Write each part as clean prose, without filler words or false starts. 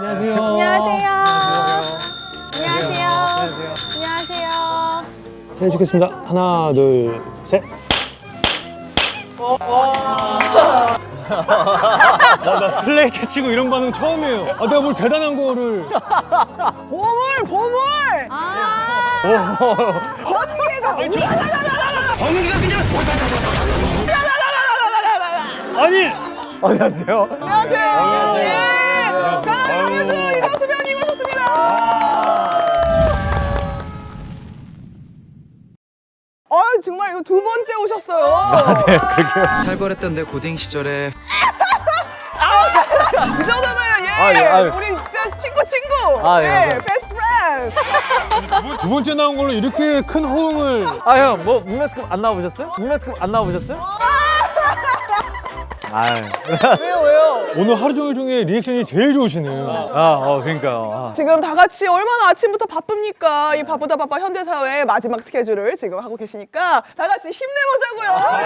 안녕하세요. 안녕하세요. 안녕하세요. 안녕하세요. 안녕하세요. 세 찍겠습니다. 하나, 둘, 셋. 나 슬레이트 치고 이런 반응 처음이에요. 아, 내가 뭘 대단한 거를. 보물! 번개가! 번개가 그냥. 아니. 안녕하세요. 안녕하세요. 네. 강효주 이광수 배우님 오셨습니다. 정말 이거 두 번째 오셨어요. 네, 그렇게요. 살벌했던 내 고딩 시절에 그 정도면 우리 진짜 친구. 네. 베스트 프렌드. 두 번째 나온 걸로 이렇게 큰 호응을. 아 형 뭐 문면특급 안 나와보셨어요? 문면특급 안 나와보셨어요? 아유. 왜요? 오늘 하루 종일 중에 리액션이 제일 좋으시네요. 그러니까요. 지금 다 같이 얼마나 아침부터 바쁩니까? 이 바쁘다 바빠 현대사회의 마지막 스케줄을 지금 하고 계시니까 다 같이 힘내보자고요.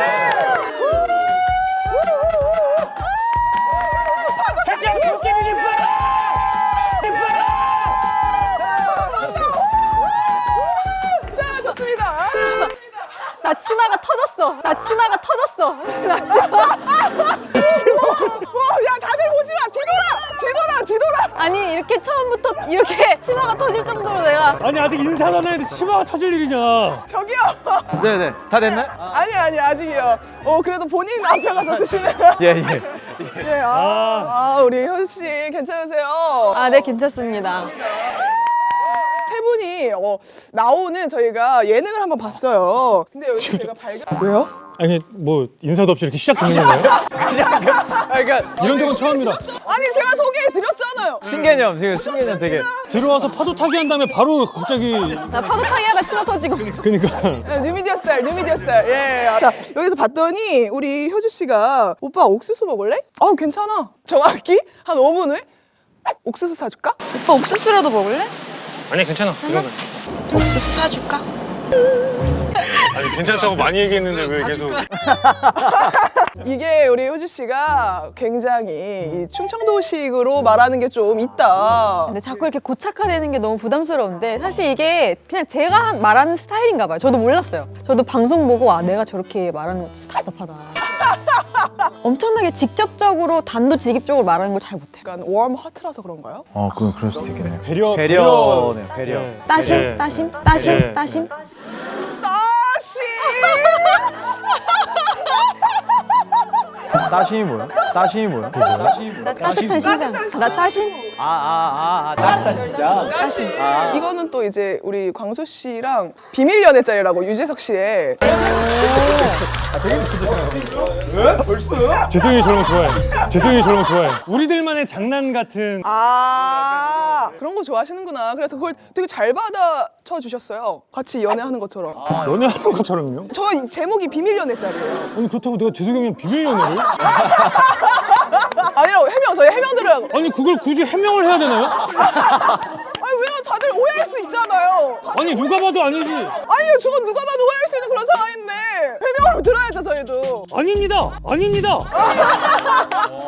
자, 좋습니다. 나치마가 터졌어. 나치마가 터졌어. 야, 다들 오지 마. 뒤돌아. 아니 이렇게 처음부터 이렇게 치마가 터질 정도로 내가 아니, 아직 인사도 안 했는데 치마가 터질 일이냐. 저기요. 네네 다 됐나요? 아니, 아직이요. 그래도 본인 앞에 가서 쓰시네요. 예. 예, 우리 효주 씨 괜찮으세요? 아 네 괜찮습니다. 세 분이 나오는 저희가 예능을 한번 봤어요. 근데 여기 제가 왜요? 아니, 뭐 인사도 없이 이렇게 시작되는 건가요? 그러니까 이런 적은 처음이다. 아니 제가 소개해드렸잖아요. 신개념 지금 신개념 되게. 들어와서 파도 타기 한 다음에 바로 갑자기. 나 파도 타기 하다 치마 터지고. 그러니까. 네, 뉴미디어 스타일. 예. 자, 여기서 봤더니 우리 효주 씨가 오빠 옥수수 먹을래? 괜찮아. 정확히 한 5분을 옥수수 사줄까? 오빠 옥수수라도 먹을래? 아니, 괜찮아. 옥수수 사줄까? 아니, 괜찮다고 많이 얘기했는데 왜 계속. 이게 우리 효주 씨가 굉장히 이 충청도식으로 말하는 게 좀 있다. 근데 자꾸 이렇게 고착화되는 게 너무 부담스러운데 사실 이게 그냥 제가 말하는 스타일인가 봐요. 저도 몰랐어요. 저도 방송 보고 내가 저렇게 말하는 거 진짜 답답하다. 엄청나게 직접적으로 단도직입적으로 말하는 걸 잘 못해요. 약간 웜 하트라서 그런가요? 그럴 수도 있겠네요. 배려. 배려네요, 배려. 네. 따심, 네. 따심, 따심, 네. 따심. 따심이 뭐야? 나 따뜻한 심장. 나 따심, 진짜. 따심. 이거는 또 이제 우리 광수 씨랑 비밀 연애짤이라고 유재석 씨의 재승이 저런 거 좋아해. 우리들만의 장난 같은. 그런 거 좋아하시는구나. 그래서 그걸 되게 잘 받아쳐 주셨어요. 같이 연애하는 것처럼. 연애하는 것처럼요? 저 제목이 비밀 연애짤이에요. 아니, 그렇다고 내가 재석이 형이랑 비밀 연애를? 아니라고 저희 해명 들어요. 아니, 그걸 굳이 해명을 해야 되나요? 아니 왜요? 다들 오해할 수 있잖아요. 아니, 누가 봐도 아니지. 아니요, 저건 누가 봐도 오해할 수 있는 그런 상황인데 해명을 들어야죠 저희도. 아닙니다.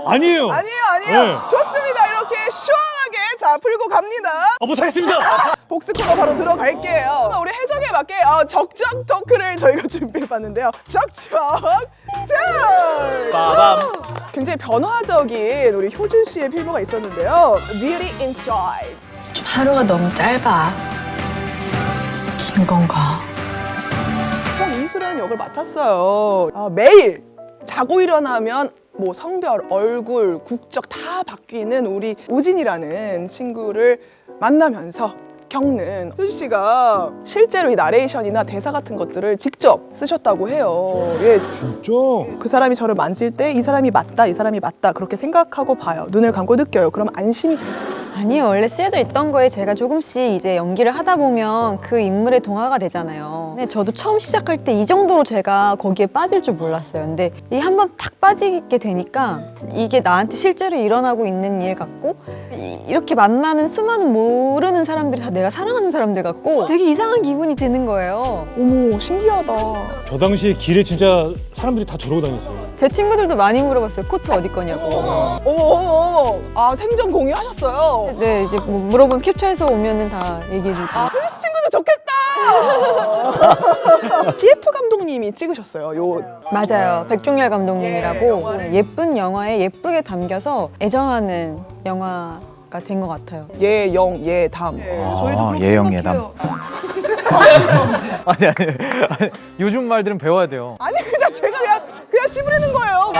아니에요. 아니에요. 네. 좋습니다. 이렇게 시원하게 자 풀고 갑니다. 못하겠습니다. 복스 코너 바로 들어갈게요. 우리 해석에 맞게 적적 토크를 저희가 준비해봤는데요. 적적 토크! 빠밤. 굉장히 변화적인 우리 효준 씨의 필모가 있었는데요. Beauty Inside. 좀 하루가 너무 짧아. 긴 건가? 성이수라는 역을 맡았어요. 매일 자고 일어나면 뭐 성별, 얼굴, 국적 다 바뀌는 우리 우진이라는 친구를 만나면서 겪는 효주 씨가 실제로 이 나레이션이나 대사 같은 것들을 직접 쓰셨다고 해요. 예, 진짜? 그 사람이 저를 만질 때 이 사람이 맞다 그렇게 생각하고 봐요. 눈을 감고 느껴요. 그럼 안심이 돼요. 아니요, 원래 쓰여져 있던 거에 제가 조금씩 이제 연기를 하다 보면 그 인물에 동화가 되잖아요. 근데 저도 처음 시작할 때 이 정도로 제가 거기에 빠질 줄 몰랐어요. 근데 이 한번 탁 빠지게 되니까 이게 나한테 실제로 일어나고 있는 일 같고 이렇게 만나는 수많은 모르는 사람들이 다 내가 사랑하는 사람들 같고 되게 이상한 기분이 드는 거예요. 어머, 신기하다. 저 당시에 길에 진짜 사람들이 다 저러고 다녔어요. 제 친구들도 많이 물어봤어요. 코트 어디 거냐고. 어머. 생전 공유하셨어요. 네, 이제 뭐 물어보면 캡처해서 오면은 다 얘기해주고. 홈스 친구들 좋겠다. TF 감독님이 찍으셨어요. 요 맞아요. 백종열 감독님이라고 영화를. 예쁜 영화에 예쁘게 담겨서 애정하는 영화가 된 것 같아요. 예영 예담. 아, 예영 예담. 아니 요즘 말들은 배워야 돼요. 아니 그냥 제가 그냥 씹으려는 거예요.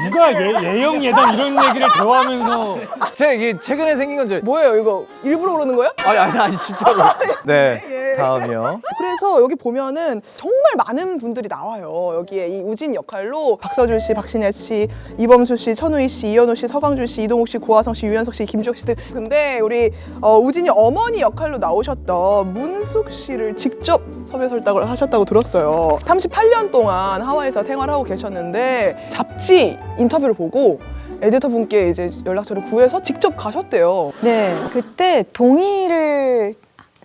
누가 예영 예담 이런 얘기를 대화하면서 제가 이게 최근에 생긴 건지. 뭐예요 이거 일부러 그러는 거야? 아니 진짜로. 네. 다음이요. 그래서 여기 보면은 정말 많은 분들이 나와요. 여기에 이 우진 역할로 박서준 씨, 박신혜 씨, 이범수 씨, 천우희 씨, 이현우 씨, 서강준 씨, 이동욱 씨, 고화성 씨, 유연석 씨, 김주혁 씨 등. 근데 우리 우진이 어머니 역할로 나오셨던 문숙 씨를 직접 섭외 설득을 하셨다고 들었어요. 38년 동안 하와이에서 생활하고 계셨는데 잡지 인터뷰를 보고 에디터 분께 이제 연락처를 구해서 직접 가셨대요. 네, 그때 동의를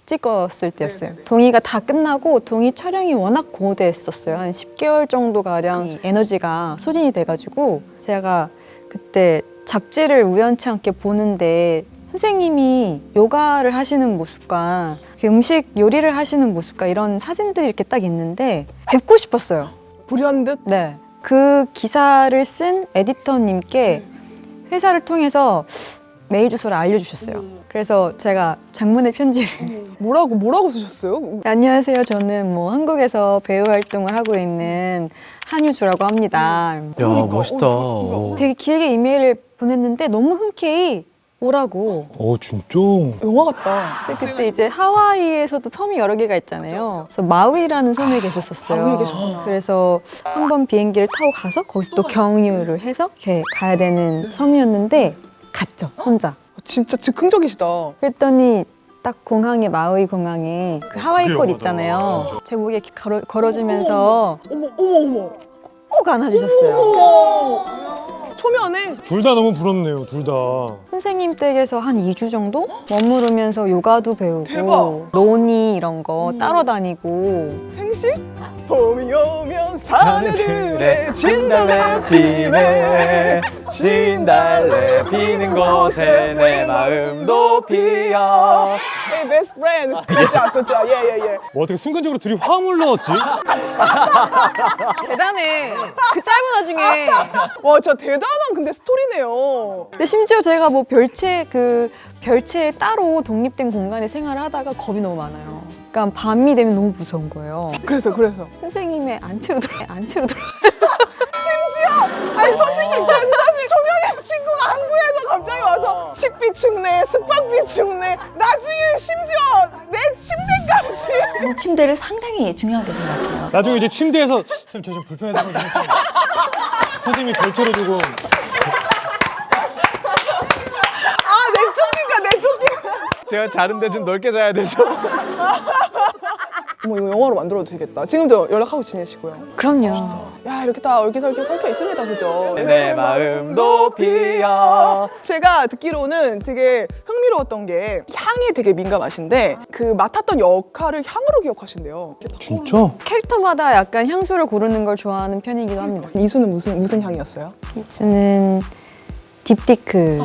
찍었을 때였어요. 동의가 다 끝나고 동의 촬영이 워낙 고대했었어요. 한 10개월 정도 가량 에너지가 소진이 돼가지고 제가 그때 잡지를 우연치 않게 보는데 선생님이 요가를 하시는 모습과 음식 요리를 하시는 모습과 이런 사진들이 이렇게 딱 있는데 뵙고 싶었어요. 불현듯 네, 그 기사를 쓴 에디터님께 회사를 통해서 메일 주소를 알려주셨어요. 그래서 제가 장문의 편지를 뭐라고 쓰셨어요? 안녕하세요. 저는 뭐 한국에서 배우 활동을 하고 있는 한유주라고 합니다. 야 멋있다. 되게 길게 이메일을 보냈는데 너무 흔쾌히 오라고. 진짜? 영화 같다. 근데 그때 이제 하와이에서도 섬이 여러 개가 있잖아요. 그래서 마우이라는 섬에 계셨었어요. 마우이에 계셨구나. 그래서 한번 비행기를 타고 가서 거기서 또 경유를 해서 이렇게 가야 되는 섬이었는데 갔죠, 혼자. 진짜 즉흥적이시다. 그랬더니 딱 공항에 마우이 공항에 그 하와이 꽃 있잖아요. 제 목에 이렇게 걸어주면서 어머. 꼭 안아주셨어요. 어머. 초면에 둘 다 너무 부럽네요, 둘 다. 선생님 댁에서 한 2주 정도 머무르면서 요가도 배우고 대박. 논이 이런 거 따러 다니고. 생식? 봄이 오면 사내들의 진달래 피네 진달래 피는 곳에 내 마음도 피어. Hey best friend 그쵸 예. 뭐 어떻게 순간적으로 둘이 화음을 넣었지? 대단해. 그 짧은 와중에. 와 진짜 대단한 근데 스토리네요. 근데 심지어 제가 뭐 별채에 따로 독립된 공간에 생활을 하다가 겁이 너무 많아요. 그러니까 밤이 되면 너무 무서운 거예요. 그래서 선생님의 안채로 들어. 아니 선생님 사실 초면에 친구가 한국에서 갑자기 와서 식비 축내 숙박비 축내 나중에 심지어 내 침대까지 침대를 상당히 중요하게 생각해요. 나중에 이제 침대에서 선생님 저 좀 불편해서 좀 선생님이 별채로 주고 내 쫓기가 제가 자는데 좀 넓게 자야 돼서. 어머 이거 영화로 만들어도 되겠다. 지금도 연락하고 지내시고요. 그럼요. 야 이렇게 다 얽혀설켜 섞여 있습니다 그죠? 내 마음도 피어. 제가 듣기로는 되게 흥미로웠던 게 향에 되게 민감하신데 그 맡았던 역할을 향으로 기억하신대요. 진짜? 캐릭터마다 약간 향수를 고르는 걸 좋아하는 편이기도 합니다. 이수는 무슨 향이었어요? 저는 딥티크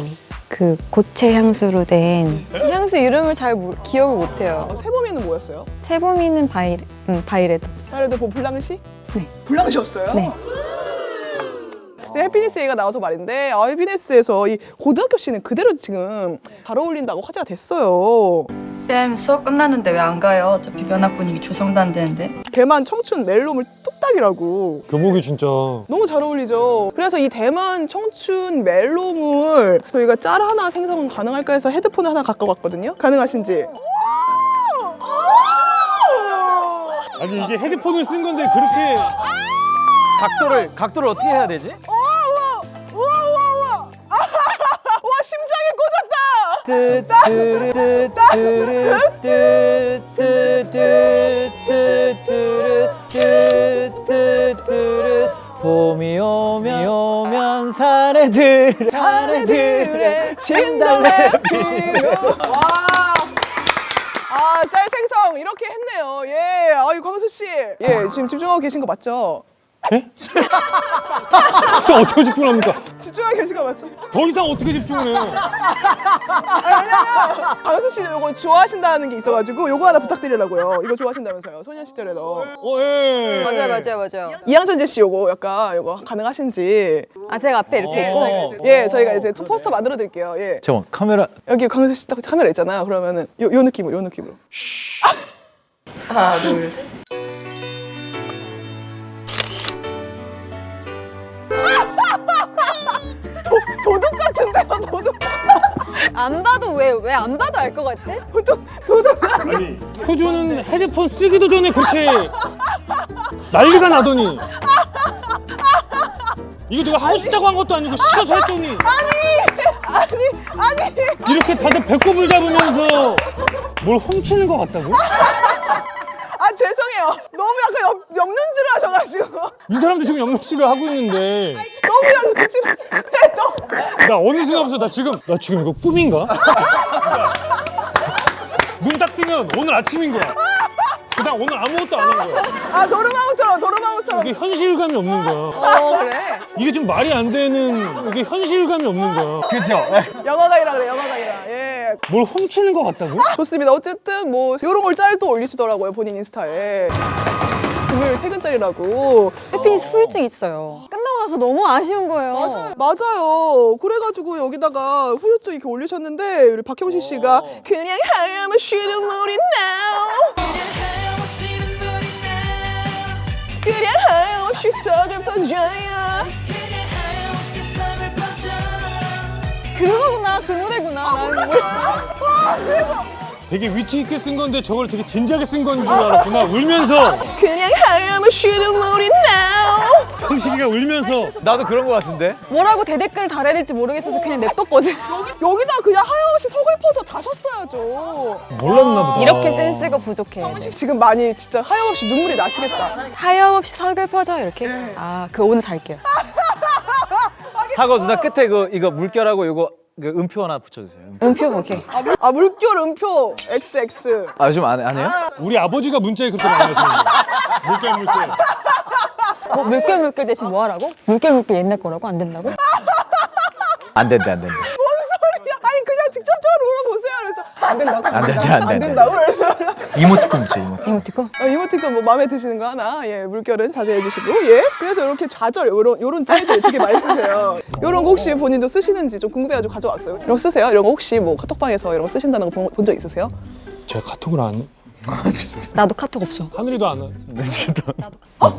그 고체 향수로 된 향수 이름을 잘 기억을 못해요. 세범이는 뭐였어요? 세봄이는 바이레드. 나래도 뭐 블랑시? 네. 블랑시였어요? 네. 이제 해피니스 얘기가 나와서 말인데 해피니스에서 이 고등학교 씨는 그대로 지금 잘 어울린다고 화제가 됐어요. 쌤 수업 끝났는데 왜 안 가요? 어차피 면학 분위기 조성도 안 되는데. 대만 청춘 멜롬을 뚝딱이라고. 교복이 진짜 너무 잘 어울리죠. 그래서 이 대만 청춘 멜롬을 저희가 짤 하나 생성 가능할까 해서 헤드폰을 하나 갖고 왔거든요. 가능하신지? 아니 이게 헤드폰을 쓴 건데 그렇게 각도를 어떻게 해야 되지? 우와 심장에 꽂았다. 봄이 오면 사내들의 진달래 피는. 짤 생성 이렇게 했네요. 예, 광수 씨. 예, 지금 집중하고 계신 거 맞죠? 예? 저 어떻게 집중합니까? 집중하게 계시가 맞죠? 더 이상 어떻게 집중을 해요? 왜냐면 강수 씨 이거 좋아하신다는 게 있어가지고 요거 하나 부탁드리려고요. 이거 좋아하신다면서요. 소년시절에도. 예. 맞아요. 이양천재 씨 요거 약간 요거 가능하신지. 아, 제가 앞에 이렇게 있고. 예, 저희가 이제 포스터 만들어 드릴게요. 예. 잠깐 카메라. 여기 강수 씨 딱 카메라 있잖아요. 그러면은 요 느낌으로. 하나, 둘, 셋. 도둑 같은데요, 도둑. 안 봐도 왜 안 봐도 알 것 같지? 도둑. 아니, 효주는 헤드폰 쓰기도 전에 그렇게 난리가 나더니 이거 내가 하고 싶다고 한 것도 아니고 시켜서 했더니 아니. 이렇게 다들 배꼽을 잡으면서 뭘 훔치는 것 같다고? 아, 죄송해요. 너무 약간 옆눈질을 하셔가지고. 이 사람도 지금 영락씨를 하고 있는데 너무 옆눈질을. 나 어느 순간부터 나 지금 이거 꿈인가? 눈 딱 뜨면 오늘 아침인 거야. 그다음 오늘 아무것도 안 한 거야. 아, 도루마무처럼. 이게 현실감이 없는 거야. 그래? 이게 좀 말이 안 되는 이게 현실감이 없는 거야. 그죠? 영화가이라 그래, 영화가이라. 예. 뭘 훔치는 것 같다고? 좋습니다. 어쨌든 뭐 요런 걸 짤 또 올리시더라고요, 본인 인스타에. 금요일 퇴근짤이라고. 해피니스 후유증 있어요. 끝나고 나서 너무 아쉬운 거예요. 맞아요. 그래가지고 여기다가 후유증 이렇게 올리셨는데 우리 박형식 씨가 그냥 하염없이는 물이 나. 그냥 하염없이 썩을 퍼져요. 그거구나, 그 노래구나. 나는 몰라. 되게 위트 있게 쓴 건데 저걸 되게 진지하게 쓴 건 줄 알았구나. 울면서 그냥 하염없이는 물이 나. 형식이가 울면서 나도 그런 거 같은데. 뭐라고 대댓글을 달아야 될지 모르겠어서 그냥 냅뒀거든. 여기다 그냥 하염없이 서글퍼져 다셨어야죠. 몰랐나 보다. 이렇게 센스가 부족해. 지금 많이 진짜 하염없이 눈물이 나시겠다. 하염없이 서글퍼져 이렇게. 아, 그 오늘 잘게요. 하고 누나 끝에 이거 물결하고 이거 그 음표 하나 붙여주세요. 음표 오케이. 아, 물결 음표 XX. 아 요즘 안 해요? 우리 아버지가 문자에 그렇게 많이 하시는 거야. 물결. 뭐 물결 대신 뭐 하라고? 물결 옛날 거라고 안 된다고? 안 된대. 아니 그냥 직접적으로 물어보세요. 그래서 안 된다고. 안 된대. 된다고. 그래서 이모티콘 붙여 이모티콘. 이모티콘? 이모티콘 뭐 마음에 드시는 거 하나. 예, 물결은 자제해 주시고. 예. 그래서 이렇게 좌절 요런 짤들 되게 많이 쓰세요. 요런 거 혹시 본인도 쓰시는지 좀 궁금해가지고 가져왔어요. 이런 거 쓰세요? 이런 거 혹시 뭐 카톡방에서 이런 거 쓰신다는 거 본 적 있으세요? 제가 카톡을 안 해. 나도 카톡 없어. 하늘이도 안 해. 네, 저도.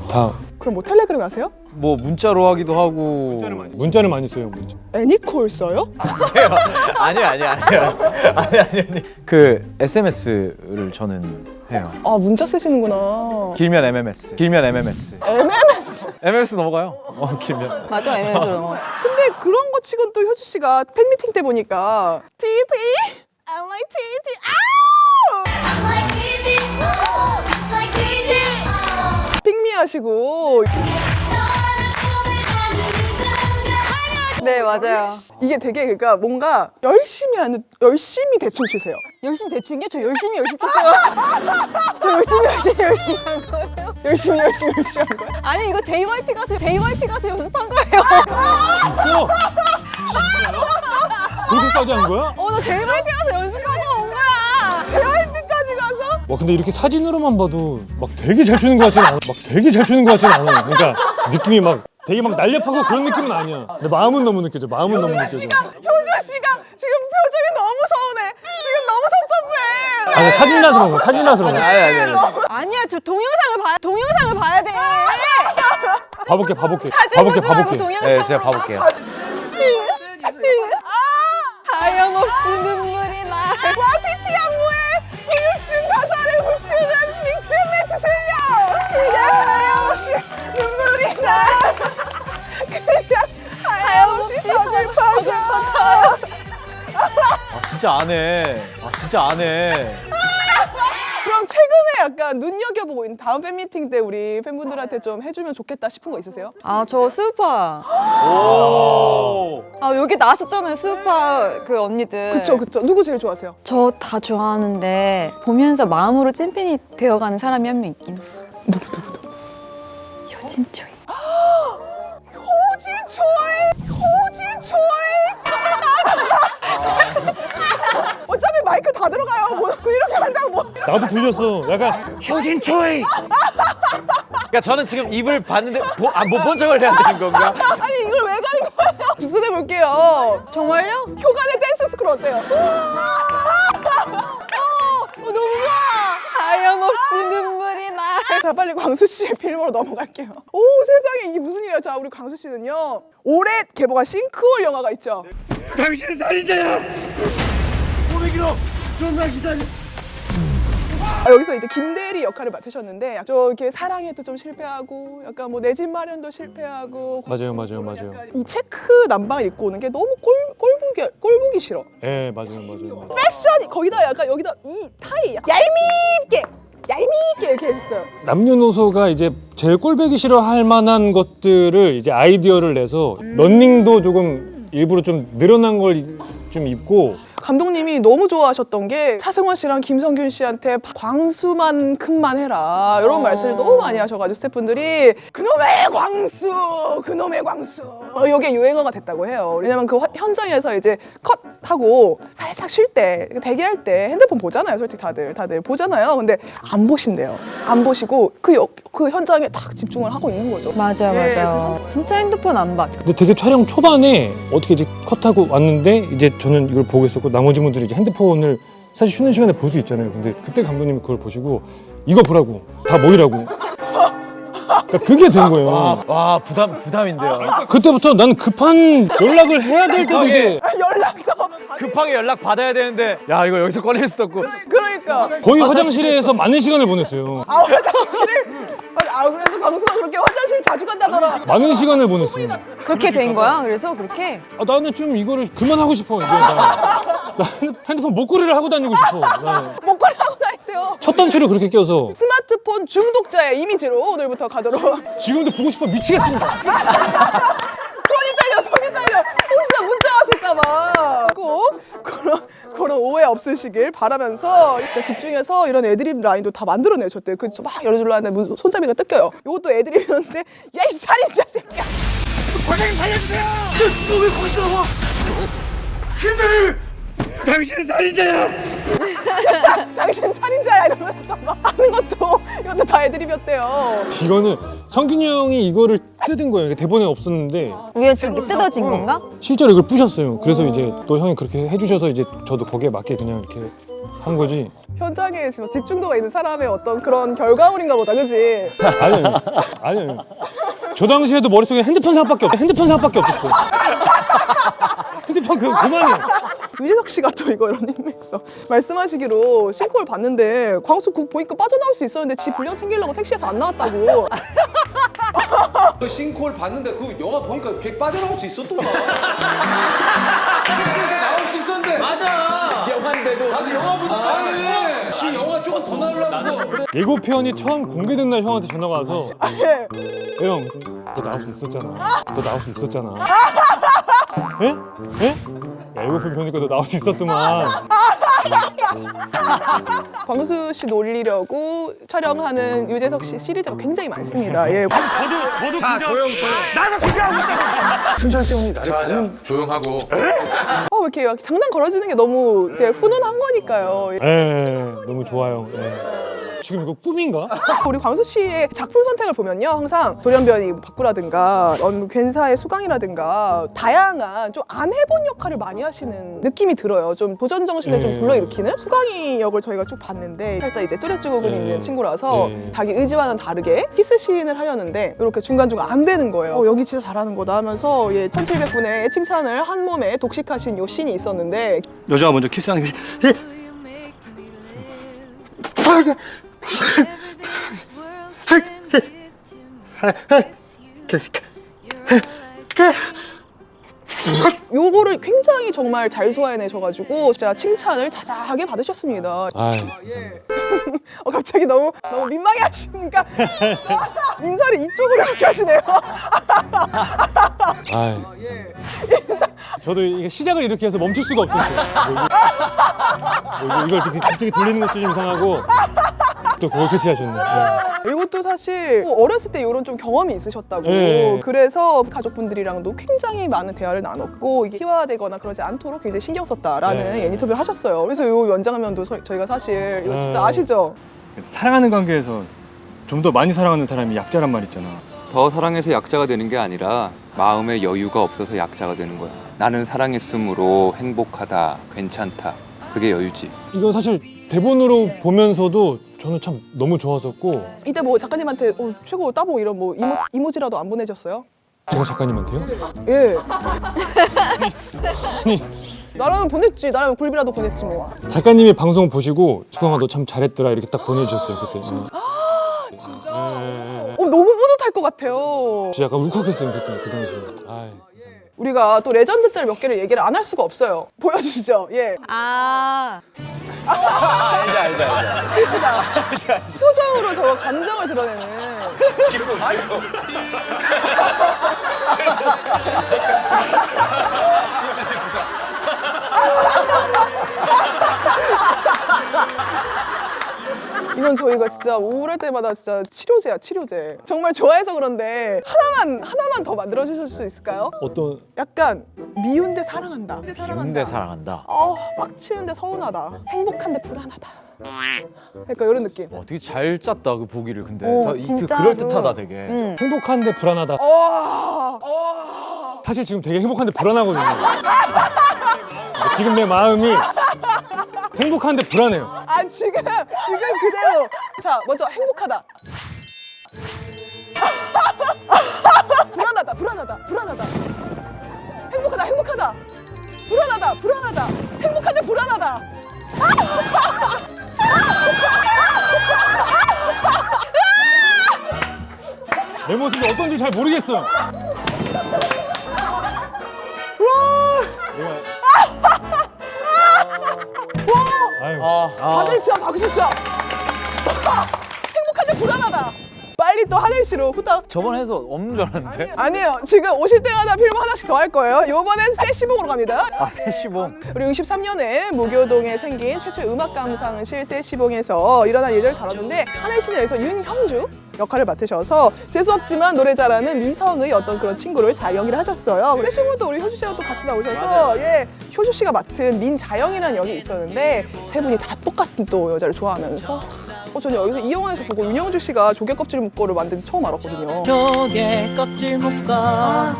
다 그럼 뭐 텔레그램 하세요? 뭐 문자로 하기도 하고. 문자를 많이 써요. 문자. 애니콜 써요? 아니요. 아니. 그 SMS를 저는 해요. 아, 문자 쓰시는구나. 길면 MMS. MMS 넘어가요. 길면. 맞아, 애매해서. 근데 그런 거 치곤 또 효주 씨가 팬미팅 때 보니까 TT I like TT 핑미 하시고 네, 맞아요. 이게 되게 그러니까 뭔가 열심히 대충 치세요. 열심히 대충이요? 저 열심히 쳤어요. 저 열심히 한 거예요. 열심히 한 거야. 아니, 이거 JYP 가서 연습한 거예요. 그렇게까지 한 거야? 나 JYP 가서 연습하고 온 거야. JYP까지 가서? 와 근데 이렇게 사진으로만 봐도 막 되게 잘 추는 것 같진 않아. 그러니까 느낌이 막 되게 막 날렵하고 그런 느낌은 아니야. 근데 마음은 너무 느껴져. 효주 씨가 지금 표정이 너무 서운해. 지금 너무 섭섭해. 아니 사진나서 그런 거야. 아니야, 저 동영상을 봐야 돼. 봐볼게. 사진 보지 말고 동영상. 네, 제가 봐볼게요. 하염없이 눈물이 나. 와, PT 안무에 후유증 가사를 붙이는 믹스매치 실력. 그냥 하염없이 눈물이 나. 그냥 하염없이 서글퍼져. 진짜 안 해. 그럼 최근에 약간 눈여겨보고 있는 다음 팬미팅 때 우리 팬분들한테 좀 해주면 좋겠다 싶은 거 있으세요? 아, 저 스우파. 아, 여기 나왔었잖아요, 스우파 그 언니들. 그쵸. 누구 제일 좋아하세요? 저 다 좋아하는데 보면서 마음으로 찐팬이 되어가는 사람이 한 명 있긴 있어. 누구? 효진초이. 다 들어가요. 뭐 이렇게 한다고 뭐. 나도 들렸어. 약간 효진 초이. 그러니까 저는 지금 입을 봤는데 못 본 척을 해야 되는 건가? 아니 이걸 왜 가린 거예요? 주선해 볼게요. 정말요? 효간의 댄스 스쿨 어때요? 너무 좋아. 하염없이 눈물이 나. 자 빨리 광수 씨의 필모로 넘어갈게요. 오 세상에 이게 무슨 일이야? 자 우리 광수 씨는요 올해 개봉한 싱크홀 영화가 있죠. 당신은 살인자야. 오메기로 좀만 기다려. 여기서 이제 김대리 역할을 맡으셨는데 좀 이렇게 사랑에도 좀 실패하고 약간 뭐 내 집 마련도 실패하고 맞아요. 이 체크 남방 입고 오는 게 너무 꼴보기 싫어. 예, 맞아요. 패션이 거기다 약간 여기다 이 타이 얄밉게 이렇게 했어요. 남녀노소가 이제 제일 꼴보기 싫어할 만한 것들을 이제 아이디어를 내서 런닝도 조금 일부러 좀 늘어난 걸 좀 입고. 감독님이 너무 좋아하셨던 게 차승원 씨랑 김성균 씨한테 광수만큼만 해라 이런 말씀을 너무 많이 하셔가지고 스태프분들이 그놈의 광수 이게 유행어가 됐다고 해요. 왜냐면 그 현장에서 이제 컷하고 살짝 쉴 때 대기할 때 핸드폰 보잖아요. 솔직히 다들 보잖아요. 근데 안 보신대요. 안 보시고 그 현장에 딱 집중을 하고 있는 거죠. 맞아요, 예, 맞아요. 진짜 핸드폰 안 봐. 근데 되게 촬영 초반에 어떻게 이제 컷하고 왔는데 이제 저는 이걸 보고 있었고 나머지 분들이 이제 핸드폰을 사실 쉬는 시간에 볼 수 있잖아요. 근데 그때 감독님이 그걸 보시고 이거 보라고 다 모이라고. 그러니까 그게 된 거예요. 와 부담인데요. 그때부터 나는 급한 연락을 해야 될 때도 이게 연락도 급하게 연락 받아야 되는데 야 이거 여기서 꺼낼 수도 없고. 그러니까 거의 화장실에서 많은 시간을 보냈어요. 화장실을 그래서 광수가 그렇게 화장실 자주 간다더라. 많은 시간을 보냈어요. 그렇게 된 거야? 그래서 그렇게? 나는 좀 이거를 그만하고 싶어. 이제 나는 핸드폰 목걸이를 하고 다니고 싶어. 나는. 목걸이 하고 다니세요. 첫 단추를 그렇게 껴서 스마트폰 중독자의 이미지로 오늘부터 가도록. 지금도 보고 싶어 미치겠습니다. 손이 떨려. 혹시나 문자 왔을까봐. 꼭 그런 오해 없으시길 바라면서 진짜 집중해서 이런 애드립 라인도 다 만들어내셨대요. 막 열어주려 하는데 손잡이가 뜯겨요. 이것도 애드립이었는데 야 이 살인자 새끼야. 과장님 살려주세요. 왜 거기서 나와? 근데 당신은 살인자야. 당신 살인자야 이러면서 막 하는 이것도 다 애드립이었대요. 이거는 성균이 형이 이거를 뜯은 거예요. 대본에 없었는데 우연찮게 뜯어진 건가? 실제로 이걸 부셨어요. 그래서 이제 또 형이 그렇게 해주셔서 이제 저도 거기에 맞게 그냥 이렇게 한 거지. 현장에 지금 집중도가 있는 사람의 어떤 그런 결과물인가 보다, 그지? 아니요. 저 당시에도 머릿속에 핸드폰 생각밖에 없었어. 핸드폰 그만해. 유재석 씨가 또 이거 런닝맨에서 말씀하시기로 싱크홀 봤는데 광수 국 보니까 빠져나올 수 있었는데 지 분량 챙기려고 택시에서 안 나왔다고. 그 싱크홀 봤는데 그 영화 보니까 걔 빠져나올 수 있었더만. 택시에서 나올 수 있었는데. 맞아. 영화인데도. 나도 영화 보니까. 아니. 지 영화 조금 더 나오려고. 그래. 예고편이 처음 공개된 날 형한테 전화가 와서 형, 너 나올 수 있었잖아. 예? 야, 예고편 보니까 너 나올 수 있었더만. 광수 씨 놀리려고 촬영하는 유재석 씨 시리즈가 굉장히 많습니다. 예. 저도 자, 조용. 나도 긴장하고 있어. 순철 때문에 나를 자, 조용하고. 왜 이렇게 막 장난 걸어주는 게 너무 이렇게 훈훈한 거니까요. 너무 좋아요. 지금 이거 꿈인가? 우리 광수 씨의 작품 선택을 보면요, 항상 돌연변이 바꾸라든가 괜사의 수강이라든가 다양한 좀 안 해본 역할을 많이 하시는 느낌이 들어요. 좀 도전 정신을 좀 불러일으키는 수강이 역을 저희가 쭉 봤는데 살짝 이제 뚜렷증후군이 있는 친구라서 자기 의지와는 다르게 키스씬을 하려는데 이렇게 중간중간 안 되는 거예요. 여기 진짜 잘하는 거다 하면서 1700분의 칭찬을 한 몸에 독식하신 요 씬이 있었는데 여자가 먼저 키스하는 게 요거를 굉장히 정말 잘 소화해내셔가지고 진짜 칭찬을 자자하게 받으셨습니다. 갑자기 너무 민망해 하시니까 인사를 이쪽으로 이렇게 하시네요. 저도 이게 시작을 이렇게 해서 멈출 수가 없었어요. 이걸 이렇게 갑자기 돌리는 것도 좀 이상하고 또 그걸 캐치하셨네. 네. 이것도 사실 어렸을 때 이런 좀 경험이 있으셨다고. 네. 그래서 가족분들이랑도 굉장히 많은 대화를 나눴고 이게 희화되거나 그러지 않도록 굉장히 신경 썼다라는 네. 인터뷰를 하셨어요. 그래서 이 연장면도 저희가 사실 이거 진짜 아시죠? 사랑하는 관계에서 좀 더 많이 사랑하는 사람이 약자란 말 있잖아. 더 사랑해서 약자가 되는 게 아니라 마음의 여유가 없어서 약자가 되는 거야. 나는 사랑했으므로 행복하다, 괜찮다. 그게 여유지. 이건 사실 대본으로 보면서도 저는 참 너무 좋았었고 이때 뭐 작가님한테 최고 따보 이런 뭐 이모지라도 안 보내셨어요? 제가 작가님한테요? 예. 아니 나라면 보냈지. 나라면 굴비라도 보냈지 뭐. 작가님이 방송 보시고 수강아 너 참 잘했더라 이렇게 딱 보내주셨어요 그때. 진짜? 너무 뿌듯할 것 같아요. 진짜 약간 울컥했어요 그때 그 당시에. 아이. 우리가 또 레전드짤 몇 개를 얘기를 안 할 수가 없어요. 보여주시죠. 예. 알죠. 표정으로 저 감정을 드러내는. 이건 저희가 진짜 우울할 때마다 진짜 치료제야, 치료제. 정말 좋아해서 그런데 하나만 더 만들어 주실 수 있을까요? 어떤 약간 미운데 사랑한다. 미운데 사랑한다. 빡치는데 서운하다. 행복한데 불안하다. 그러니까 이런 느낌. 되게 잘 짰다 그 보기를 근데. 진짜로. 그럴 듯하다 되게. 행복한데 불안하다. 사실 지금 되게 행복한데 불안하거든요. 지금 내 마음이 행복한데 불안해요. 지금 그대로. 자, 먼저 행복하다. 불안하다. 행복하다. 불안하다. 행복한데 불안하다. 내 모습이 어떤지 잘 모르겠어요. 아유. 다들 진짜 박수 쳐. 행복한데 불안하다. 빨리 또 하늘 씨로 후딱. 저번 해서 없는 줄 알았는데. 아니에요. 지금 오실 때마다 필름 하나씩 더 할 거예요. 이번엔 세시봉으로 갑니다. 세시봉. 우리 63년에 무교동에 생긴 최초의 음악 감상실 세시봉에서 일어난 일들을 다뤘는데 하늘 씨는 여기서 윤형주 역할을 맡으셔서 재수없지만 노래 잘하는 미성의 어떤 그런 친구를 잘 연기를 하셨어요. 세시봉도 우리 효주 씨랑 또 같이 나오셔서 효주 씨가 맡은 민자영이라는 역이 있었는데 세 분이 다 똑같은 또 여자를 좋아하면서 저는 여기서 이 영화에서 보고 윤형주 씨가 조개 껍질 묶어를 만든지 처음 알았거든요. 조개 껍질 묶어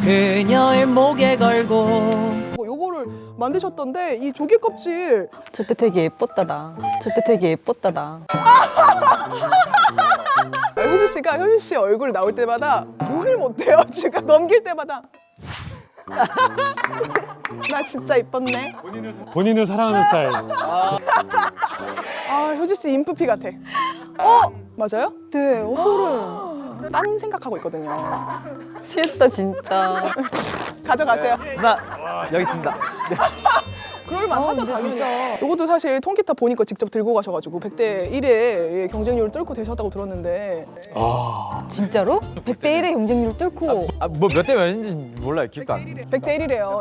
그녀의 목에 걸고 요거를 만드셨던데 이 조개 껍질 저때 되게 예뻤다다. 효주 씨가 효주 씨 얼굴 나올 때마다 눈을 못 떼요. 지금 넘길 때마다 나 진짜 이뻤네. 본인을 사랑하는 스타일. 효주 씨 인프피 같아. 맞아요? 네, 소름. 딴 생각하고 있거든요. 취했다 진짜. 가져가세요. 나 여기 있습니다. 그럴만 하죠, 당연히. 이것도 사실 통기타 보니까 직접 들고 가셔가지고 100대 1의 경쟁률을 뚫고 되셨다고 들었는데 진짜로? 100대 1의 경쟁률을 뚫고 뭐 몇 대 몇인지 몰라요. 기억도 안 나. 100대 1이래요.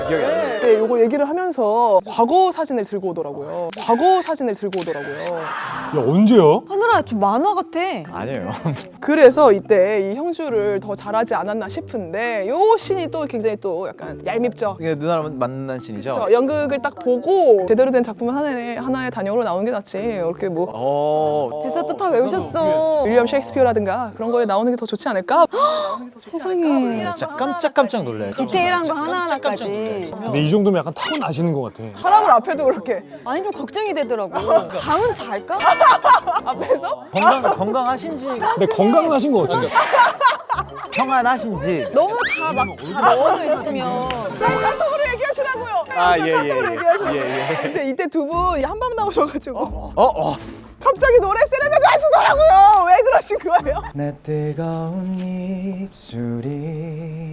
기억이 안 나요. 네, 요거 얘기를 하면서 과거 사진을 들고 오더라고요. 야 언제요? 하늘아 좀 만화 같아. 아니에요. 그래서 이때 이 형주를 더 잘하지 않았나 싶은데 요 씬이 또 굉장히 또 약간 얄밉죠. 이게 누나랑 만난 씬이죠. 그렇죠. 연극을 딱 보고 제대로 된 작품은 하나의 단역으로 나오는 게 낫지. 이렇게 뭐 대사 또 다 외우셨어. 윌리엄 셰익스피어라든가 그런 거에 나오는 게 더 좋지 않을까? 세상에. 진짜 깜짝 놀래. 디테일한 거 하나하나까지. 근데 이 정도면 약간 타고나시는 것 같아. 사람을 앞에도 그렇게 아니 좀 걱정이 되더라고. 잠은 잘까? 앞에서? 건강하신지. 근데 건강하신 것 같아. 평안하신지. 너무 다 막 다 넣어져 있으면. 카톡으로 얘기하시라고요. 카톡으로 얘기하시라고요. 근데 이때 두 분이 한밤 나오셔가지고 갑자기 노래 세레나데 하시더라고요. 왜 그러신 거예요? 내 뜨거운 입술이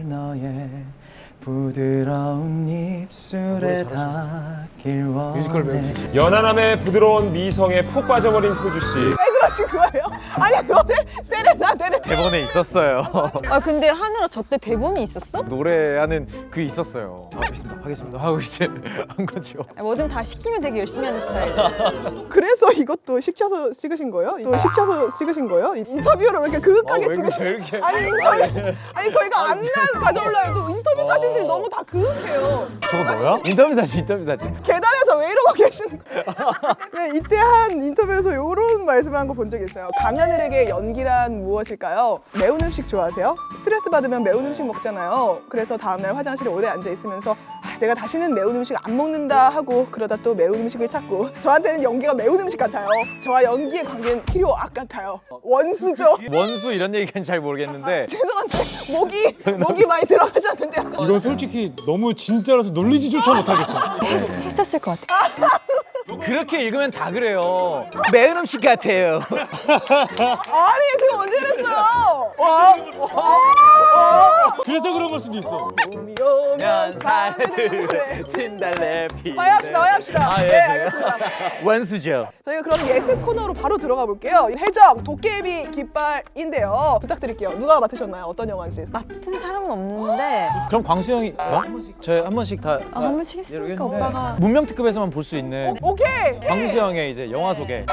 너의 부드러운 입술에 닿길 원해 연하남의 부드러운 미성에 푹 빠져버린 효주 씨. 왜 그러신 거예요? 아니 너네 세레나데를 대본에 있었어요. 아 근데 하늘아 저 때 대본이 있었어? 노래하는 그 있었어요. 하겠습니다 하고 이제 한 거죠. 뭐든 다 시키면 되게 열심히 하는 스타일. 그래서 이것도 시켜서 찍으신 거예요? 또 시켜서 찍으신 거예요? 인터뷰를 왜 이렇게 그윽하게 왜 찍으신 이렇게 아니 인터뷰 아니 저희가 안난 가져올라 해도 인터뷰 사진들이 너무 다 그윽해요. 저거 뭐야? 인터뷰 사진. 계단에서 왜 이러고 계시는 거예요? 네, 이때 한 인터뷰에서 이런 말씀을 한 거 본 적이 있어요. 강하늘에게 연기란 무엇일까요? 매운 음식 좋아하세요? 스트레스 받으면 매운 음식 먹잖아요. 그래서 다음날 화장실에 오래 앉아 있으면서 내가 다시는 매운 음식 안 먹는다 하고 그러다 또 매운 음식을 찾고 저한테는 연기가 매운 음식 같아요. 저와 연기의 관계는 필요 악 같아요. 원수죠. 원수 이런 얘기는 잘 모르겠는데 죄송한데 목이 많이 들어가셨는데 약간 이건 솔직히 너무 진짜라서 놀리지조차 못하겠어. 했었을 것 같아. 그렇게 읽으면 다 그래요. 매운 음식 같아요. 아니 제가 언제 이랬어요? 그래서 그런 걸 수도 있어. 봄이 오면 살들 진달래 피. 화해합시다. 아, 예, 네, 그래요? 알겠습니다. 원수죠. 저희가 그럼 예습 코너로 바로 들어가 볼게요. 해적 도깨비 깃발인데요. 부탁드릴게요. 누가 맡으셨나요? 어떤 영화인지. 맡은 사람은 없는데 그럼 광수 형이 저희 한 번씩 다 한 번씩 했으니까 모르겠는데. 오빠가 문명특급에서만 볼 수 있는 오케이. 광수 형의 이제 영화 소개.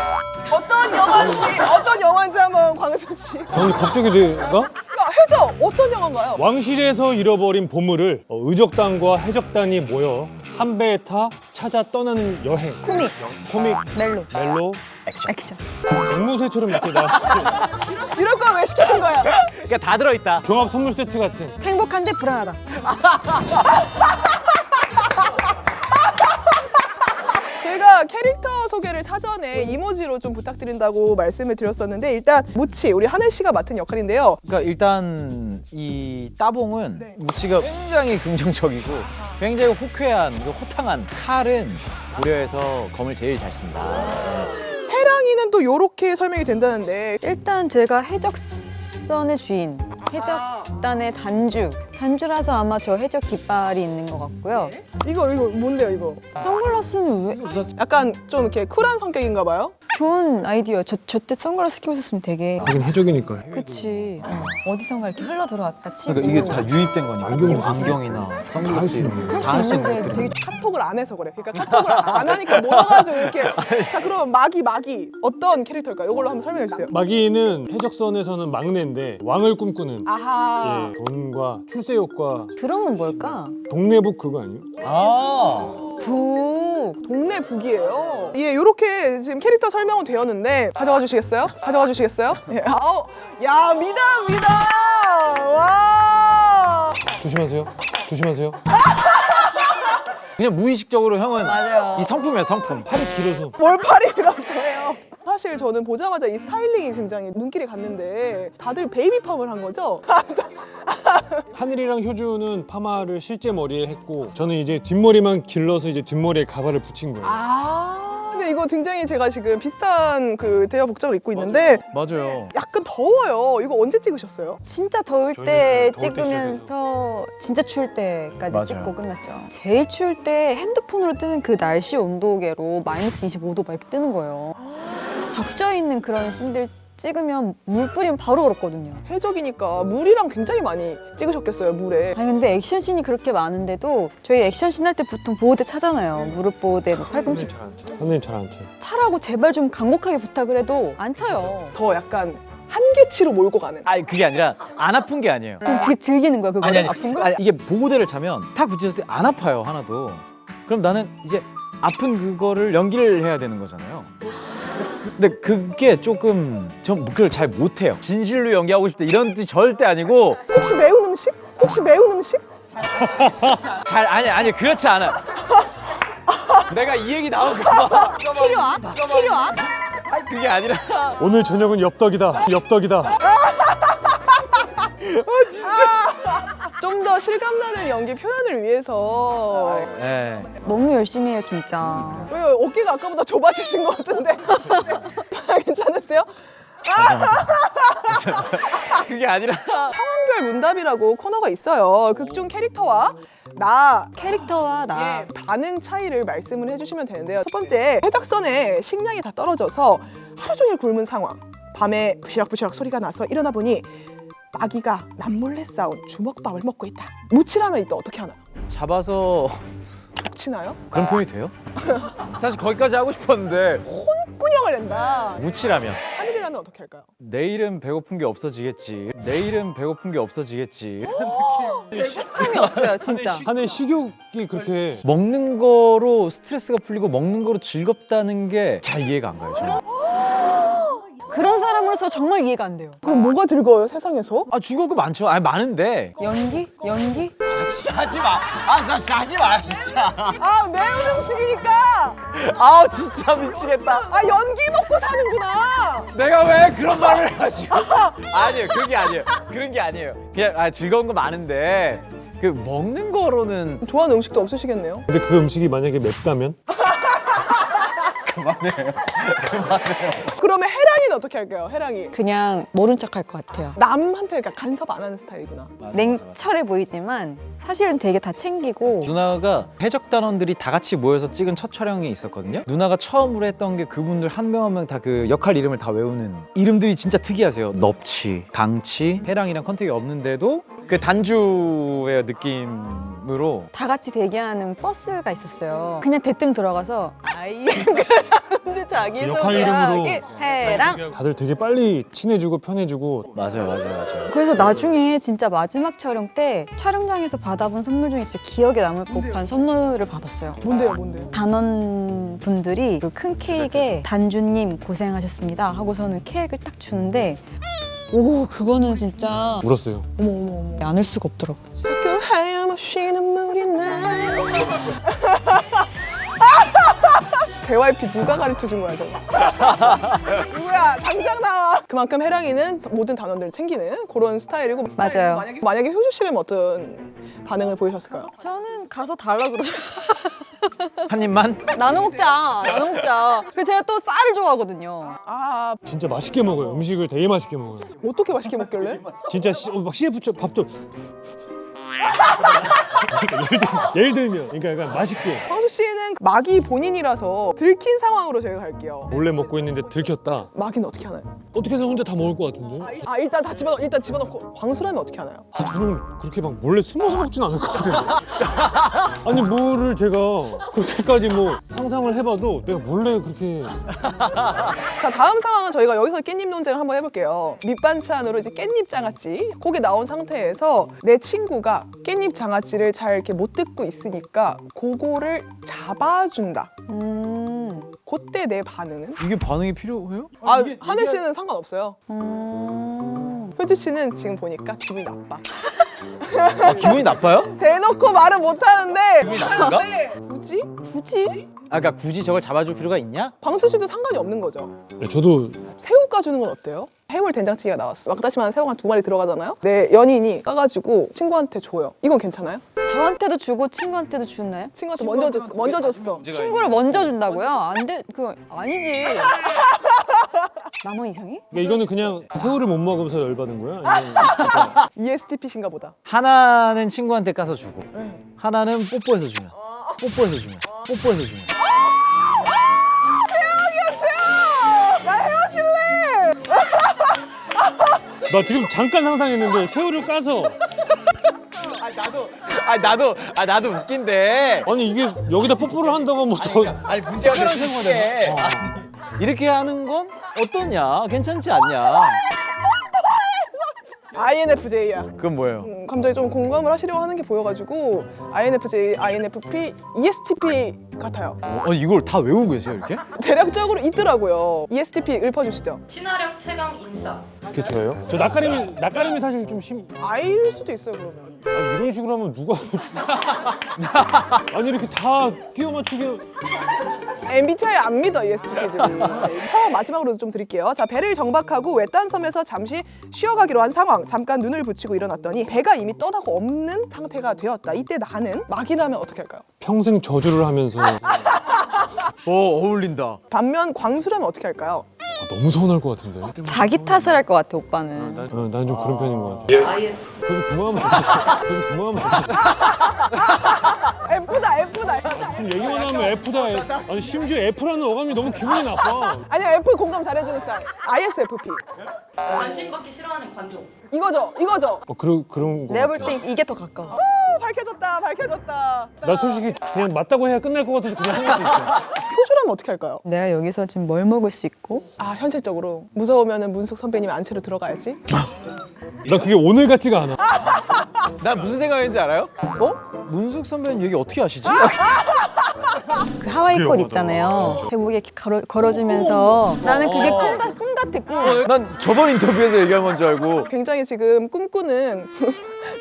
어떤 영화인지 한번 광수 씨. 아니 갑자기 내가 해적 어떤 영화인가요? 왕실에서 잃어버린 보물을 의적단과 해적단이 모여 한 배에 타 찾아 떠나는 여행. 코믹 멜로 액션. 앵무새처럼 이렇게 나 이럴 거 왜 시키신 거예요? 그러니까 다 들어있다. 종합 선물 세트 같은. 행복한데 불안하다. 저희가 캐릭터 소개를 사전에 이모지로 좀 부탁드린다고 말씀을 드렸었는데 일단 무치 우리 하늘 씨가 맡은 역할인데요. 그러니까 일단 이 따봉은 네. 무치가 굉장히 긍정적이고 굉장히 호쾌한 그 호탕한 칼은 고려에서 검을 제일 잘 쓴다. 해랑이는 또 요렇게 설명이 된다는데 일단 제가 해적선의 주인, 해적단의 단주라서 아마 저 해적 깃발이 있는 것 같고요. 이거 뭔데요 이거? 선글라스는 왜? 약간 좀 이렇게 쿨한 성격인가 봐요? 좋은 아이디어. 저 때 선글라스 끼고 있었으면 되게. 하긴 해적이니까. 그치. 어디선가 이렇게 흘러 들어왔다 치고. 그러니까 이게 다 유입된 거니까. 안경, 안경이나 선글라스 이런 거. 그럴 수 다 할 수 있는데 있는 되게 카톡을 안 해서 그래. 그러니까 카톡을 안 하니까 못 와가지고 이렇게. 자 그러면 마기 어떤 캐릭터일까요? 이걸로 한번 설명해 주세요. 마기는 해적선에서는 막내인데 왕을 꿈꾸는 아하. 예, 돈과 출세욕과 드럼은 뭘까? 동네북 그거 아니에요? 동네 북이에요. 예, 이렇게 지금 캐릭터 설명은 되었는데 가져가 주시겠어요? 예. 아우, 야 미담. 와. 조심하세요. 그냥 무의식적으로 형은 맞아요. 이 성품이야 성품. 팔이 길어서. 뭘 팔이라고요? 사실 저는 보자마자 이 스타일링이 굉장히 눈길이 갔는데 다들 베이비 펌을 한 거죠? 하늘이랑 효주는 파마를 실제 머리에 했고 저는 이제 뒷머리만 길러서 이제 뒷머리에 가발을 붙인 거예요. 근데 이거 굉장히 제가 지금 비슷한 그 대여 복장을 입고 있는데 맞아요. 약간 더워요. 이거 언제 찍으셨어요? 진짜 더울 때 저희는 더울 때 찍으면서 진짜 추울 때까지 맞아요. 찍고 끝났죠. 제일 추울 때 핸드폰으로 뜨는 그 날씨 온도계로 마이너스 25도 막 이렇게 뜨는 거예요. 적셔 있는 그런 씬들 찍으면 물 뿌리면 바로 얼었거든요. 해적이니까 물이랑 굉장히 많이 찍으셨겠어요, 물에. 아니 근데 액션씬이 그렇게 많은데도 저희 액션씬 할 때 보통 보호대 차잖아요. 무릎 보호대, 뭐 팔꿈치 하늘이 잘 안 차요. 차라고 제발 좀 강력하게 부탁을 해도 안 차요. 더 약간 한계치로 몰고 가는. 아니 그게 아니라 안 아픈 게 아니에요. 그럼 즐기는 거야 그거를? 아니 아픈 거? 아니 이게 보호대를 차면 탁 붙였을 때 안 아파요 하나도. 그럼 나는 이제 아픈 그거를 연기를 해야 되는 거잖아요. 근데 그게 조금 전 그걸 잘 못해요. 진실로 연기하고 싶다 이런 뜻이 절대 아니고. 혹시 매운 음식? 아니 그렇지 않아. 내가 이 얘기 나올까 봐. 필요함? 아니 그게 아니라 오늘 저녁은 엽떡이다. 좀 더 실감나는 연기 표현을 위해서 네. 너무 열심히 해요 진짜. 왜 어깨가 아까보다 좁아지신 것 같은데 괜찮으세요? 그게 아니라 상황별 문답이라고 코너가 있어요. 극중 캐릭터와 나 캐릭터와 나. 예, 반응 차이를 말씀을 해주시면 되는데요. 첫 번째, 해적선에 식량이 다 떨어져서 하루 종일 굶은 상황. 밤에 부시락부시락 소리가 나서 일어나 보니 마귀가 남몰래 싸운 주먹밥을 먹고 있다. 무치라면 이때 어떻게 하나요? 잡아서 톡 치나요? 그런 표현이 돼요? 사실 거기까지 하고 싶었는데 꾸녕을 낸다. 무치라면 하늘이라면 어떻게 할까요? 내일은 배고픈 게 없어지겠지. 내일은 배고픈 게 없어지겠지. 식감이 없어요, 진짜. 한해 식욕이 그렇게 먹는 거로 스트레스가 풀리고 먹는 거로 즐겁다는 게 잘 이해가 안 가요. 저는. 그런 사람으로서 정말 이해가 안 돼요. 그럼 뭐가 즐거워요, 세상에서? 아 즐거운 거 많죠. 아니 많은데. 연기? 연기? 진짜 하지 마. 나 진짜 하지 마 진짜. 아, 매운 음식이니까! 아 진짜 미치겠다. 아, 연기 먹고 사는구나! 내가 왜 그런 말을 해가지고. 아니에요. 그런 게 아니에요. 그런 게 아니에요. 그냥 즐거운 거 많은데 그 먹는 거로는 좋아하는 음식도 없으시겠네요? 근데 그 음식이 만약에 맵다면 그러면 해랑이는 어떻게 할까요, 해랑이? 그냥 모른 척 할 것 같아요. 남한테 그러니까 간섭 안 하는 스타일이구나. 냉철해 보이지만 사실은 되게 다 챙기고. 누나가 해적단원들이 다 같이 모여서 찍은 첫 촬영이 있었거든요. 누나가 처음으로 했던 게 그분들 한 명 한 명 다 그 역할 이름을 다 외우는 이름들이 진짜 특이하세요. 넙치, 강치, 해랑이랑 컨택이 없는데도 그 단주의 느낌으로 다 같이 대기하는 버스가 있었어요. 그냥 대뜸 들어가서 아이 근데 자기 역할 소개하기 해랑. 다들 되게 빨리 친해지고 편해지고 맞아요. 그래서 나중에 진짜 마지막 촬영 때 촬영장에서 받아본 선물 중에 진짜 기억에 남을 법한 선물을 받았어요. 뭔데요? 단원 분들이 그 큰 케이크에 단주님 고생하셨습니다 하고서는 케이크를 딱 주는데 오 그거는 진짜 울었어요. 어머. 안 울 수가 없더라고. 그 하염없이 눈물이 나. JYP 누가 가르쳐준 거야, 저거? 누구야? 당장 나와! 그만큼 해랑이는 모든 단원들을 챙기는 그런 스타일이고. 맞아요. 만약에 효주 씨라면 어떤 반응을 보이셨을까요? 저는 가서 달라 그러죠. 한 입만. 나눠 먹자. 그래서 제가 또 쌀을 좋아하거든요. 아, 진짜 맛있게 먹어요. 음식을 되게 맛있게 먹어요. 어떻게 맛있게 먹길래? 진짜 막 CF 밥도 예를 들면 그러니까 약간 맛있게 황수 씨는 마기 본인이라서 들킨 상황으로 저희가 갈게요. 몰래 먹고 있는데 들켰다. 마기는 어떻게 하나요? 어떻게 해서 혼자 다 먹을 것 같은데? 아, 일단 집어넣고. 광수라면 어떻게 하나요? 저는 그렇게 막 몰래 숨어서 먹진 않을 것 같은데. 아니 뭐를 제가 그렇게까지 뭐 상상을 해봐도 내가 몰래 그렇게. 자, 다음 상황은 저희가 여기서 깻잎 논쟁을 한번 해볼게요. 밑반찬으로 이제 깻잎 장아찌 고기 나온 상태에서 내 친구가 깻잎 장아찌를 잘 이렇게 못 뜯고 있으니까 그거를 잡아준다. 그때 내 반응은? 이게 반응이 필요해요? 아, 하늘 씨는 상관없어요. 효주 씨는 지금 보니까 기분이 나빠. 기분이 나빠요? 대놓고 말을 못 하는데 기분이 나쁜가? 굳이? 아, 그러니까 굳이 저걸 잡아줄 필요가 있냐? 광수 씨도 상관이 없는 거죠. 저도 새우 까주는 건 어때요? 해물 된장찌개가 나왔어. 막다시마는 새우가 한 2마리 들어가잖아요. 내 연인이 까가지고 친구한테 줘요. 이건 괜찮아요? 저한테도 주고 친구한테도 주나요? 친구한테 먼저 줬어. 친구를 먼저 준다고요? 안 돼. 그거 아니지. 나만 이상해? 그러니까 이거는 그냥 새우를 못 먹으면서 열받은 거야? 아니면 ESTP신가 보다. 하나는 친구한테 까서 주고 네. 하나는 뽀뽀해서 주면. 나 헤어질래! 나 지금 잠깐 상상했는데 새우를 까서 나도 웃긴데. 아니 이게 여기다 뽀뽀를 한다고 뭐 더. 아니 문제가 생각해. 이렇게 하는 건 어떠냐? 괜찮지 않냐? INFJ야. 그건 뭐예요? 감정에 좀 공감을 하시려고 하는 게 보여가지고 INFJ, INFP, ESTP 같아요. 이걸 다 외우고 계세요 이렇게? 대략적으로 있더라고요. ESTP 읊어주시죠. 친화력 최강 인싸. 그게 저예요? 저 낯가림이 사실 좀 I일 수도 있어요, 그러면. 아니, 이런 식으로 하면 누가 아니 이렇게 다 끼워 맞추게. MBTI 안 믿어, ESTP들이. 상황 마지막으로 좀 드릴게요. 자, 배를 정박하고 외딴 섬에서 잠시 쉬어가기로 한 상황. 잠깐 눈을 붙이고 일어났더니 배가 이미 떠나고 없는 상태가 되었다. 이때 나는 마기라면 어떻게 할까요? 평생 저주를 하면서 어울린다. 반면 광수라면 어떻게 할까요? 너무 서운할 것 같은데. 자기 탓을 할 것 같아 오빠는. 나는 좀 그런 편인 것 같아. 그래서 그만하면 좋겠어. 그래서 그만하면 좋겠어. F다. 얘기만 하면 F다. 아니 심지어 F라는 어감이 너무 기분이 나빠. 아니야, F 공감 잘해주는 스타일. ISFP. 관심 받기 싫어하는 관종. 이거죠. 그런 거. 내가 볼 땐 이게 더 가까워. 밝혀졌다. 나 솔직히 그냥 맞다고 해야 끝날 것 같아서 그냥 한 수 있어. 표주라면 어떻게 할까요? 내가 여기서 지금 뭘 먹을 수 있고? 아, 현실적으로 무서우면은 문숙 선배님 안채로 들어가야지. 나 그게 오늘 같지가 않아. 나 무슨 생각인지 알아요? 문숙 선배는 얘기 어떻게 아시지? 그 하와이 꽃 있잖아요. 제 목에 이렇게 걸어주면서 나는 그게 꿈 같아 꿈. 난 저번 인터뷰에서 얘기한 건 줄 알고. 굉장히 지금 꿈꾸는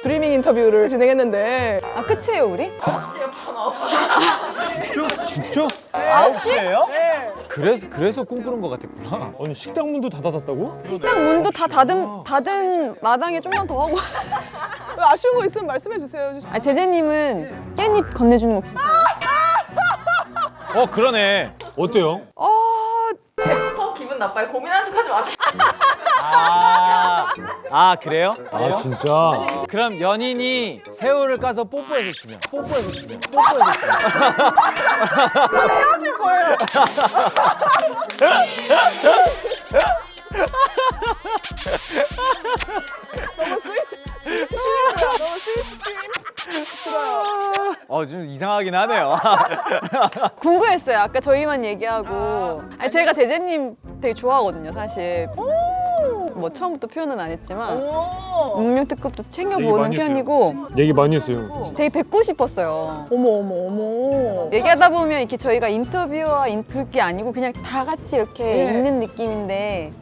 드리밍 인터뷰를 진행했는데 아 끝이에요 우리? 진짜? 9시예요? 네. 그래서 꿈꾸는 것 같았구나. 아니 식당 문도 다 닫았다고? 식당 문도 다 닫은 마당에 좀만 더 하고. 왜 아쉬운 거 있으면 말씀해 주세요. 아 제재님은 깻잎 건네주는 거 괜찮아요? 그러네. 어때요? 기분 나빠요. 고민하는 척 하지 마세요. 그래요? 아 진짜? 그럼 연인이 새우를 까서 뽀뽀해서 주면. 헤어질 거예요. 너무 스위트. 너무 스위트. 싫어요. 좀 이상하긴 하네요. 궁금했어요. 아까 저희만 얘기하고. 아니 저희가 제재님 되게 좋아하거든요 사실. 뭐 처음부터 표현은 안 했지만 운명특급도 챙겨보는 많이 했어요. 편이고 얘기 많이 했어요. 되게 뵙고 싶었어요. 어머. 얘기하다 보면 이렇게 저희가 인터뷰와 그게 아니고 그냥 다 같이 이렇게 네. 있는 느낌인데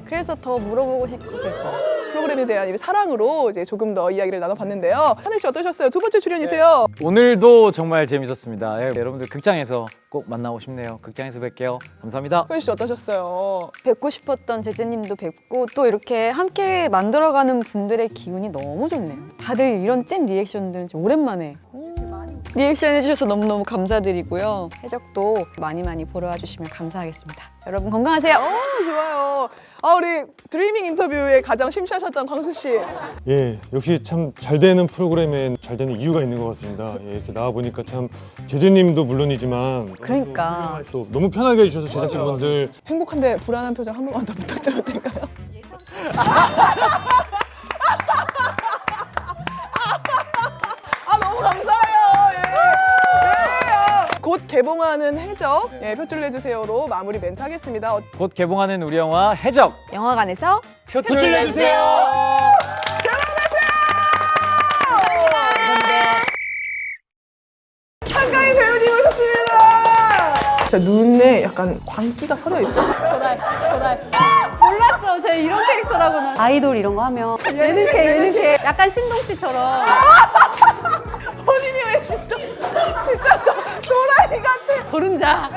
그래서 더 물어보고 싶고 그랬어요. 프로그램에 대한 이 사랑으로 이제 조금 더 이야기를 나눠봤는데요. 하늘 씨 어떠셨어요? 두 번째 출연이세요. 오늘도 정말 재밌었습니다. 여러분들 극장에서 꼭 만나고 싶네요. 극장에서 뵐게요. 감사합니다. 소연 씨 어떠셨어요? 뵙고 싶었던 제재님도 뵙고 또 이렇게 함께 만들어가는 분들의 기운이 너무 좋네요. 다들 이런 찐 리액션들은 진짜 오랜만에 리액션 해주셔서 너무너무 감사드리고요. 해적도 많이 보러 와주시면 감사하겠습니다. 여러분 건강하세요. 좋아요. 우리 드리밍 인터뷰에 가장 심취하셨던 광수 씨. 예, 역시 참 잘 되는 프로그램엔 잘 되는 이유가 있는 것 같습니다. 예, 이렇게 나와 보니까 참 제재님도 물론이지만 그러니까 또 너무 편하게 해주셔서 제작진분들 행복한데 불안한 표정 한 번만 더 부탁드려도 될까요? 너무 감사해요. 예. 곧 개봉하는 해적 표출 내주세요로 마무리 멘트 하겠습니다. 곧 개봉하는 우리 영화 해적 영화관에서 표출 내주세요. 한가희 배우님 오셨습니다. 제 눈에 약간 광기가 서려 있어요. 몰랐죠. 제가 이런 캐릭터라고는. 아이돌 이런 거 하면 예능캐 약간 신동 씨처럼. 본인이 왜 진짜 또라이 같아. 도른자.